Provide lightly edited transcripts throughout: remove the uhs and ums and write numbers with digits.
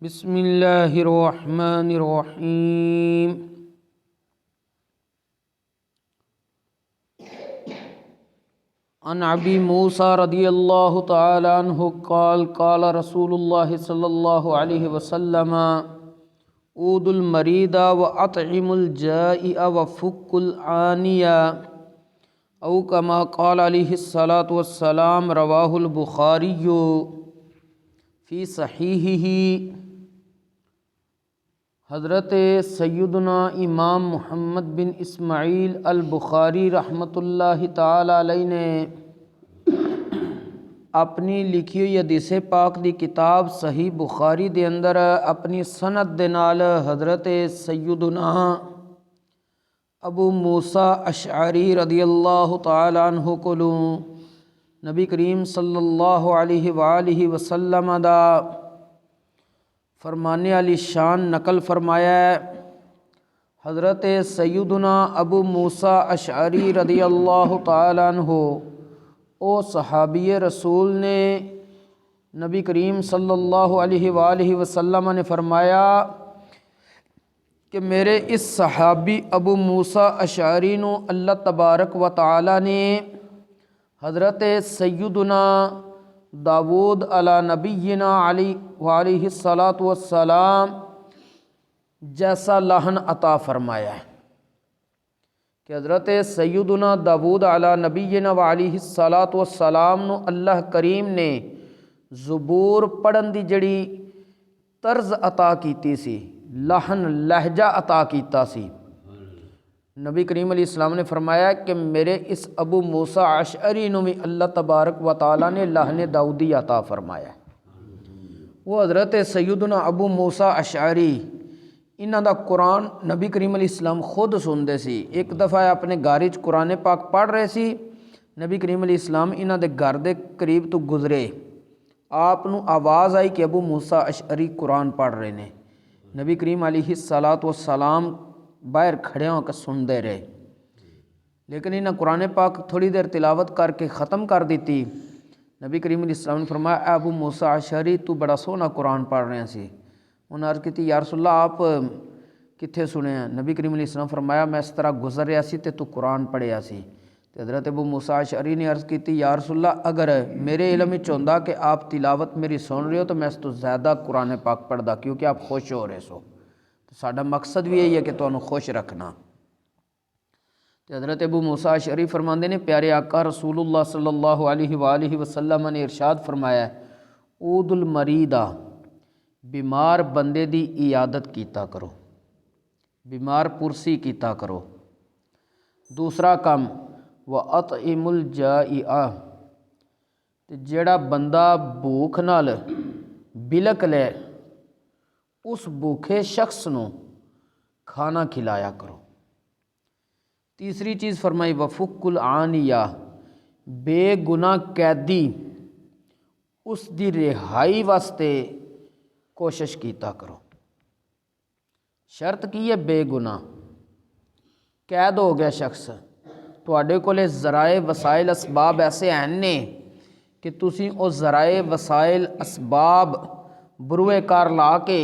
بسم اللہ الرحمن الرحیم۔ عن ابی موسیٰ رضی اللہ تعالی عنہ قال قال رسول اللہ صلی اللہ علیہ وسلم عود المریض واطعم الجائع وفک العانیہ او کما قال علیہ الصلاۃ والسلام رواہ البخاری فی صحیحہ۔ حضرت سیدنا امام محمد بن اسماعیل البخاری رحمۃ اللہ تعالی علیہ نے اپنی لکھی ہوئی حدیث پاک دی کتاب صحیح بخاری دے اندر اپنی سند دے نال حضرت سیدنا ابو موسیٰ اشعری رضی اللہ تعالی عنہ کولوں نبی کریم صلی اللہ علیہ وآلہ وسلم دا فرمانے علی شان نقل فرمایا ہے۔ حضرت سیدنا ابو موسیٰ اشعری رضی اللہ تعالی عنہ او صحابی رسول نے نبی کریم صلی اللہ علیہ وآلہ وسلم نے فرمایا کہ میرے اس صحابی ابو موسیٰ اشعری نو اللہ تبارک و تعالی نے حضرت سیدنا داود علی نبینا علیہ الصلاۃ والسلام جیسا لہن عطا فرمایا ہے کہ حضرت سیدنا داود علی نبینا علیہ الصلاۃ والسلام نو اللہ کریم نے زبور پڑھن دی جڑی طرز عطا کیتی سی، لہن لہجہ عطا کیتا سی۔ نبی کریم علیہ السلام نے فرمایا کہ میرے اس ابو موسیٰ اشعری نو بھی اللہ تبارک و تعالیٰ نے لہن داودی عطا فرمایا ہے۔ وہ حضرت سیدنا ابو موسیٰ اشعری انہاں دا قرآن نبی کریم علیہ السلام خود سندے سی۔ ایک دفعہ اپنے گھر وچ قرآن پاک پڑھ رہے سی، نبی کریم علیہ السلام انہاں دے گھر دے قریب تو گزرے، آپ نو آواز آئی کہ ابو موسیٰ اشعری قرآن پڑھ رہے نے۔ نبی کریم علیہ الصلاۃ والسلام باہر کھڑے ہو کے سن دے رہے، لیکن انہیں قرآن پاک تھوڑی دیر تلاوت کر کے ختم کر دیتی۔ نبی کریم علیہ السلام نے فرمایا اے ابو موسیٰ اشعری تو بڑا سونا قرآن پڑھ رہے سی۔ انہوں نے عرض کی یا رسول اللہ آپ کتھے سنے ہیں؟ نبی کریم علیہ السلام فرمایا میں اس طرح گزر رہا سی تے تو قرآن پڑھیا سی۔ حضرت ابو موسیٰ اشعری نے عرض کی یا رسول اللہ اگر میرے علم وچ ہوندا کہ آپ تلاوت میری سن رہے ہو تو میں اس تو زیادہ قرآن پاک پڑھدا، کیونکہ آپ خوش ہو رہے سو۔ ساڈا مقصد بھی یہی ہے کہ تانوں خوش رکھنا۔ تو حضرت ابو موسیٰ اشعری فرماندے نے پیارے آقا رسول اللہ صلی اللہ علیہ وآلہ وسلم نے ارشاد فرمایا عود المریضہ، بیمار بندے دی عیادت کیتا کرو، بیمار پرسی کیتا کرو۔ دوسرا کم وَأَطْعِمُ الْجَائِعَ، جیڑا بندہ بھوک نال بلک لے اس بھوکے شخص نو کھانا کھلایا کرو۔ تیسری چیز فرمائی وفک العانیہ، بے گناہ قیدی اس دی رہائی واسطے کوشش کیتا کرو۔ شرط کی ہے بے گناہ، قید ہو گیا شخص، تواڈے کولے ذرائع وسائل اسباب ایسے ہیں نے کہ تسی او ذرائع وسائل اسباب بروئے کار لا کے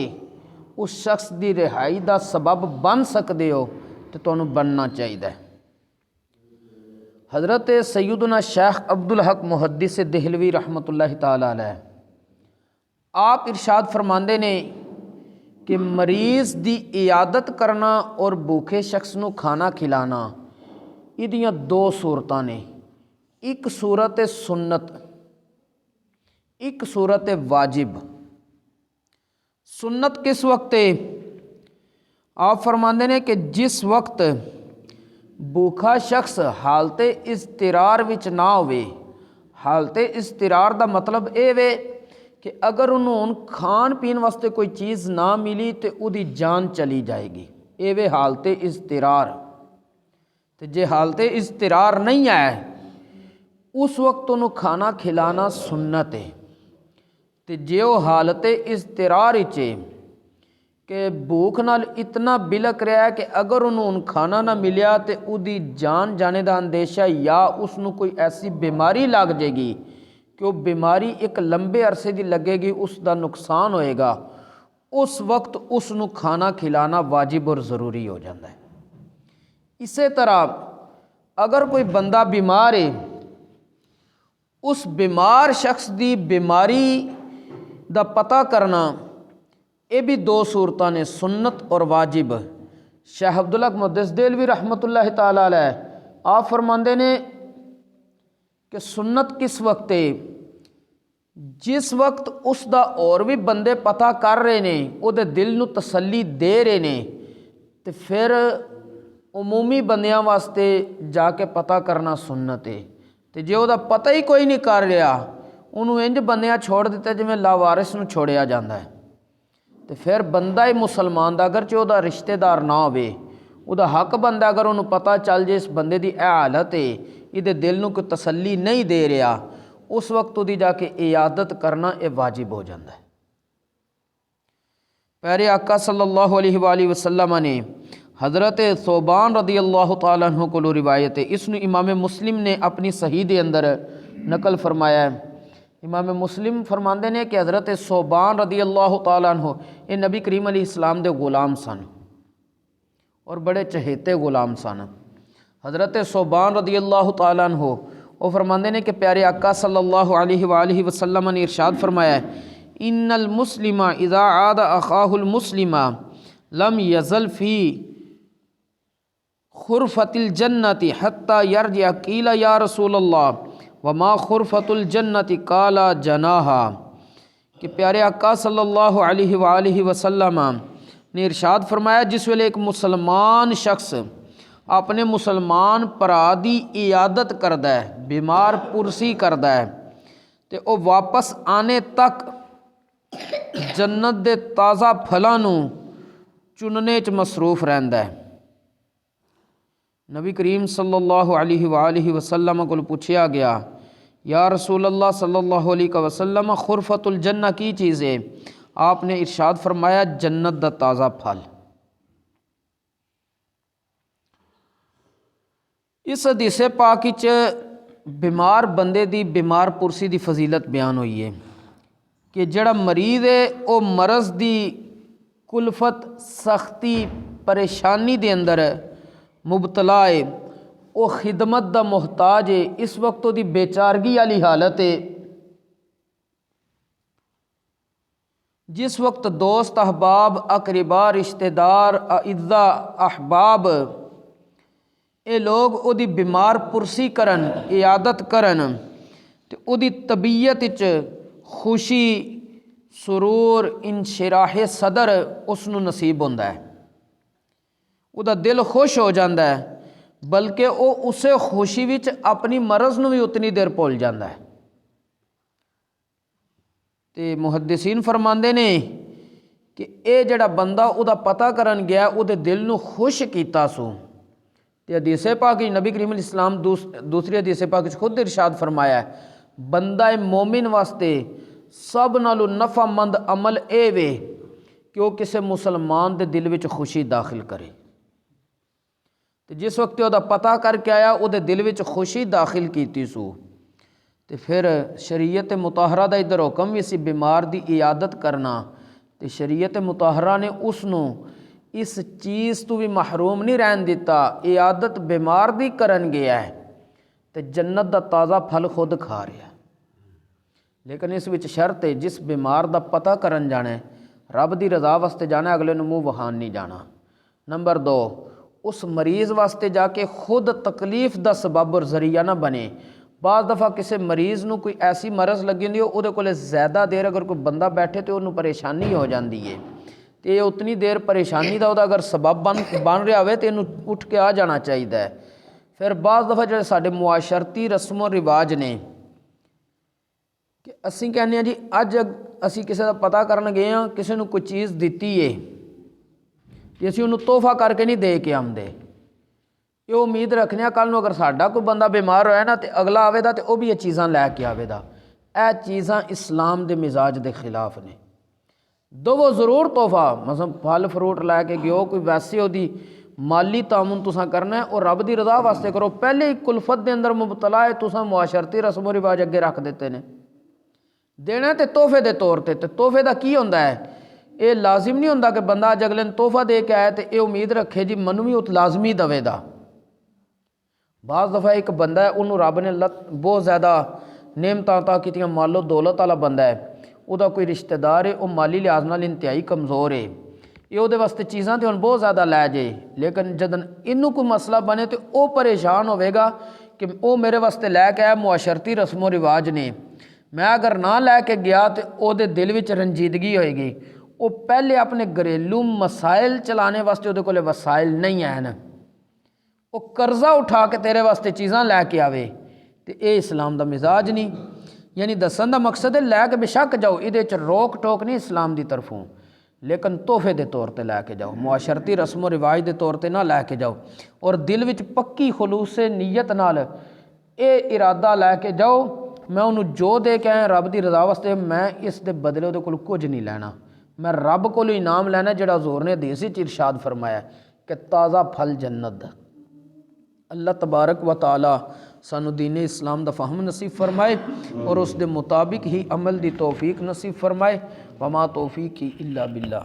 اس شخص دی رہائی دا سبب بن سکدے ہو تو تانوں بننا چاہیے۔ حضرت سیدنا شیخ عبدالحق محدث دہلوی رحمۃ اللہ تعالی علیہ آپ ارشاد فرماندے نے کہ مریض دی عیادت کرنا اور بھوکے شخص نو کھانا کھلانا ایدیاں دو صورتاں نے، ایک صورت سنت، ایک صورت واجب۔ سنت کس وقت ہے؟ آپ فرماندے نے کہ جس وقت بھوکا شخص حالت اضطرار وچ نہ ہوئے۔ حالت اضطرار دا مطلب اے وے کہ اگر انہوں کھان پین واسطے کوئی چیز نہ ملی تو او دی جان چلی جائے گی، اے وے حالت اضطرار۔ تو جے حالت اضطرار نہیں آئے اس وقت انہوں کھانا کھلانا سنت ہے۔ تے جے وہ حالت اضطرار چے کہ بھوک نال اتنا بلک رہا ہے کہ اگر انہوں کھانا نہ ملیا تو او دی جان جانے دا اندیشہ یا اس نو کوئی ایسی بیماری لگ جائے گی کہ وہ بیماری ایک لمبے عرصے دی لگے گی، اس دا نقصان ہوئے گا، اس وقت اس نو کھانا کھلانا واجب اور ضروری ہو جاتا ہے۔ اسی طرح اگر کوئی بندہ بیمار ہے، اس بیمار شخص دی بیماری دا پتہ کرنا، یہ بھی دو صورتاں نے، سنت اور واجب۔ شیخ عبداللہ محدث دہلوی رحمۃ اللہ تعالی علیہ آپ فرماندے نے کہ سنت کس وقت ہے؟ جس وقت اس دا اور بھی بندے پتہ کر رہے نے، او دے دل نو تسلی دے رہے نے، تے پھر عمومی بندیاں واسطے جا کے پتہ کرنا سنت ہے۔ تے جے او دا پتہ ہی کوئی نہیں کر رہا، انہوں انج بندیاں چھوڑ دیتے جویں لاوارث نو چھوڑیا جاندہ ہے، تے پھر بندہ ہی مسلمان دا اگرچہ او دا رشتہ دار نہ ہوئے، او دا حق بندہ اگر انہوں پتہ چل جائے اس بندے دی اے حالت ہے، یہ دل نو کوئی تسلی نہیں دے رہا، اس وقت دی جا کے عیادت کرنا یہ واجب ہو جاتا ہے۔ پیارے آقا صلی اللہ علیہ وآلہ وسلم نے حضرت ثوبان رضی اللہ تعالیٰ عنہ کو روایت ہے، اس نے امام مسلم نے اپنی صحیح دے اندر نقل فرمایا ہے۔ امام مسلم فرماندے نے کہ حضرت ثوبان رضی اللہ تعالیٰ عنہ یہ نبی کریم علیہ السلام دے غلام سن اور بڑے چہیتے غلام سن۔ حضرت ثوبان رضی اللہ تعالیٰ عنہ وہ فرماندے نے کہ پیارے آقا صلی اللہ علیہ وآلہ وسلم نے ارشاد فرمایا ہے، ان المسلم اذا عاد اخاہ المسلم لم یزل فی خرفۃ الجنت حتی یرجع قیل یا رسول اللہ وما خرفۃ الجنت قال جناحا، کہ پیارے آقا صلی اللہ علیہ وآلہ وسلم نے ارشاد فرمایا جس ویلے ایک مسلمان شخص اپنے مسلمان پرا دی عیادت کردا ہے، بیمار پرسی کردا ہے، تے او واپس آنے تک جنت دے تازہ پھلاں نو چننے چ مصروف رہندا ہے۔ نبی کریم صلی اللہ علیہ وآلہ وسلم کو پوچھا گیا، یا رسول اللہ صلی اللہ علیہ وسلم خرفۃ الجنہ کی چیز ہے؟ آپ نے ارشاد فرمایا جنت دا تازہ پھل۔ اس حدیث پاک وچ بیمار بندے دی بیمار پرسی دی فضیلت بیان ہوئی ہے کہ جڑا مریض ہے وہ مرض دی کلفت، سختی، پریشانی دے اندر مبتلا ہے، وہ خدمت دا محتاج ہے، اس وقت وہ دی بیچارگی والی حالت ہے، جس وقت دوست احباب اقربا رشتہ دار اعزاء احباب اے لوگ او دی بیمار پرسی کرن، عیادت کرن، تے او دی طبیعت وچ خوشی، سرور، انشراح صدر اس نو نصیب ہوندا ہے، او دا دل خوش ہو جاندا ہے، بلکہ او اسے خوشی وچ اپنی مرض نو بھی اتنی دیر بھول جاندا ہے۔ تے محدثین فرماندے نے کہ اے جڑا بندہ او دا پتہ کرن گیا او دے دل نو خوش کیتا سو، تے حدیث پاک نبی کریم علیہ السلام دوسری حدیث پاک خود ارشاد فرمایا ہے، بندہ مومن واسطے سب نالو نفع مند عمل اے وے کہ وہ کسے مسلمان دے دل وچ خوشی داخل کرے، تے جس وقت وہ دا پتہ کر کے آیا وہ دے دل وچ خوشی داخل کیتی سو، تے پھر شریعت مطہرہ دا ادھر حکم بھی سی بیمار دی عیادت کرنا، تے شریعت مطہرہ نے اس نو اس چیز تو بھی محروم نہیں رہن دیتا، عیادت بیمار دی کرن گیا ہے تے جنت دا تازہ پھل خود کھا رہا ہے، لیکن اس وچ شرط ہے جس بیمار دا پتہ کرن جانا ہے رب دی رضا واسطے جانا ہے، اگلے نو منہ وہان نہیں جانا۔ نمبر 2، اس مریض واسطے جا کے خود تکلیف دا سبب اور ذریعہ نہ بنے۔ بعض دفعہ کسی مریض نو کوئی ایسی مرض لگی ہوندی ہے او دے کولے زیادہ دیر اگر کوئی بندہ بیٹھے تو انہوں پریشانی ہو جاندی ہے، تے اتنی دیر پریشانی دا اگر سبب بن رہا ہوئے تو انہوں اٹھ کے آ جانا چاہیے۔ پھر بعض دفعہ جڑے ساڈے معاشرتی رسم و رواج نے کہ اسی کہنے ہیں جی اج اسی کسی دا پتہ کرن گئے ہاں، کسی نو کوئی چیز دیتی ہے کہ اسی انہوں تحفہ کر کے نہیں دے کے آمدے، یہ امید رکھنے ہیں کل نو اگر ساڈا کوئی بندہ بیمار ہویا نا تے اگلا آوے دا تے او بھی یہ چیزاں لے کے آوے دا، اے چیزاں اسلام دے مزاج دے خلاف نے۔ دو ضرور تحفہ، مثلا پھل فروٹ لے کے گیو، کوئی ویسے ہو دی مالی تعاون تساں کرنا ہے اور رب دی رضا واسطے کرو، پہلے ہی کلفت دے اندر مبتلا ہے تساں معاشرتی رسم و رواج اگے رکھ دیتے نے، دینا تے تحفے دے طور تے تحفے دا کی ہوندا ہے یہ لازم نہیں ہوتا کہ بندہ اج اگلے تحفہ دے کے آئے تو یہ امید رکھے جی منو بھی ات لازمی دے دا۔ بعض دفعہ ایک بندہ ہے انہوں رب نے بہت زیادہ نعمت عطا کیتیاں، مال و دولت والا بندہ ہے، وہ کوئی رشتہ دار ہے وہ مالی لحاظ نال انتہائی کمزور ہے، یہ وہ واسطے چیزاں تو ہن بہت زیادہ لے جائے، لیکن جدن انہوں کوئی مسئلہ بنے تو وہ پریشان ہوئے گا کہ وہ میرے واسطے لے کے آیا، معاشرتی رسم و رواج نے، میں اگر نہ لے کے گیا تو وہ دل وچ رنجیدگی ہوئے گی، وہ پہلے اپنے گھریلو مسائل چلانے واسطے وہ کولے وسائل نہیں ہیں، وہ قرضہ اٹھا کے تیرے واسطے چیزاں لے کے آوے، تو اے اسلام دا مزاج نہیں۔ یعنی دسن دا مقصد ہے لے کے بے شک جاؤ، یہ روک ٹوک نہیں اسلام دی طرفوں، لیکن تحفے دے طور تے لے کے جاؤ، معاشرتی رسم و رواج دے طور تے نہ لے کے جاؤ، اور دل وچ پکی خلوص نیت نال اے ارادہ لے کے جاؤ میں انہوں جو دے کے آیا رب دی رضا واسطے، میں اس دے بدلے وہ کول کچھ نہیں لینا، میں رب کو انعام لینا جڑا حضور نے حدیث وچ ارشاد فرمایا کہ تازہ پھل جنت۔ اللہ تبارک و تعالی سانو دین اسلام دا فہم نصیب فرمائے اور اس دے مطابق ہی عمل دی توفیق نصیب فرمائے۔ وما توفیقی الا باللہ۔